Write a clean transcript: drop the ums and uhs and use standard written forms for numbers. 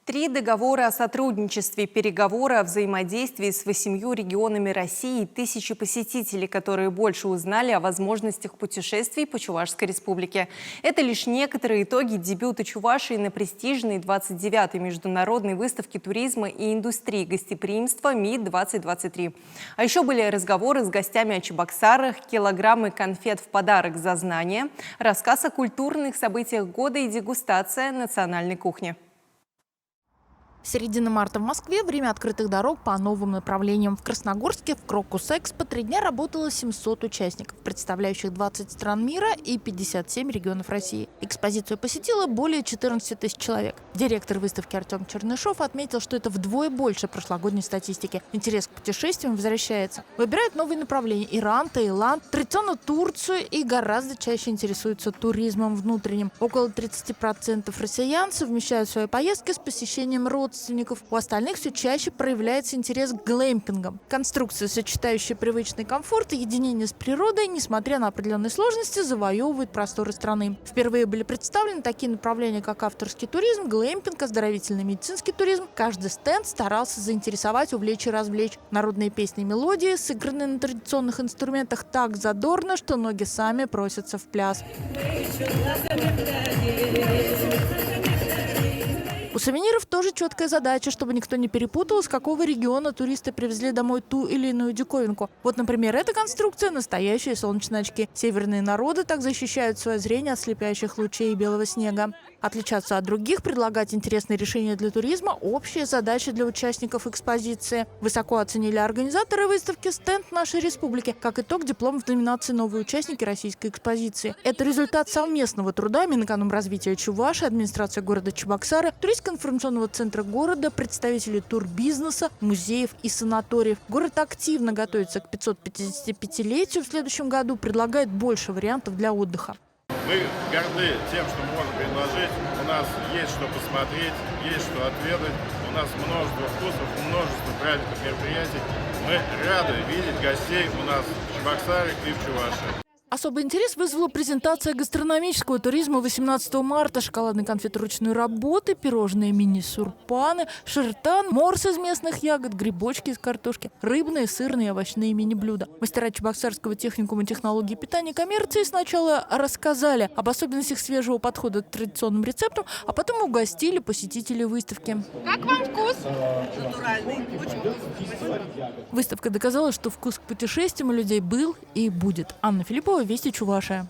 3 договора о сотрудничестве, переговоры о взаимодействии с 8 регионами России и тысячи посетителей, которые больше узнали о возможностях путешествий по Чувашской республике. Это лишь некоторые итоги дебюта Чувашии на престижной 29-й международной выставке туризма и индустрии гостеприимства МИД-2023. А еще были разговоры с гостями о Чебоксарах, килограммы конфет в подарок за знания, рассказ о культурных событиях года и дегустация национальной кухни. Середина марта в Москве – время открытых дорог по новым направлениям. В Красногорске в Крокус-Экспо 3 дня работало 700 участников, представляющих 20 стран мира и 57 регионов России. Экспозицию посетило более 14 тысяч человек. Директор выставки Артем Чернышов отметил, что это вдвое больше прошлогодней статистики. Интерес к путешествиям возвращается. Выбирают новые направления – Иран, Таиланд, традиционно Турцию и гораздо чаще интересуются туризмом внутренним. Около 30% россиян совмещают свои поездки с посещением родственников. У остальных все чаще проявляется интерес к глэмпингам. Конструкция, сочетающая привычный комфорт и единение с природой, несмотря на определенные сложности, завоевывает просторы страны. Впервые были представлены такие направления, как авторский туризм, глэмпинг, оздоровительный медицинский туризм. Каждый стенд старался заинтересовать, увлечь и развлечь. Народные песни и мелодии, сыгранные на традиционных инструментах, так задорно, что ноги сами просятся в пляс. У сувениров тоже четкая задача, чтобы никто не перепутал, с какого региона туристы привезли домой ту или иную диковинку. Вот, например, эта конструкция – настоящие солнечные очки. Северные народы так защищают свое зрение от слепящих лучей и белого снега. Отличаться от других, предлагать интересные решения для туризма – общая задача для участников экспозиции. Высоко оценили организаторы выставки стенд нашей республики. Как итог, диплом в номинации «Новые участники российской экспозиции». Это результат совместного труда Минэкономразвития Чувашии, администрации города Чебоксары, туристско-информационного центра города, представителей турбизнеса, музеев и санаториев. Город активно готовится к 555-летию в следующем году, предлагает больше вариантов для отдыха. Мы горды тем, что можем предложить. У нас есть что посмотреть, есть что отведать. У нас множество вкусов, множество праздников, мероприятий. Мы рады видеть гостей у нас в Чебоксарах и в Чувашии. Особый интерес вызвала презентация гастрономического туризма 18 марта. Шоколадные конфеты ручной работы, пирожные мини-сурпаны, шертан, морс из местных ягод, грибочки из картошки, рыбные, сырные и овощные мини-блюда. Мастера Чебоксарского техникума технологии питания и коммерции сначала рассказали об особенностях свежего подхода к традиционным рецептам, а потом угостили посетителей выставки. Как вам вкус? Натуральный. Очень вкусный. Выставка доказала, что вкус к путешествиям у людей был и будет. Анна Филиппова, Вести Чувашия.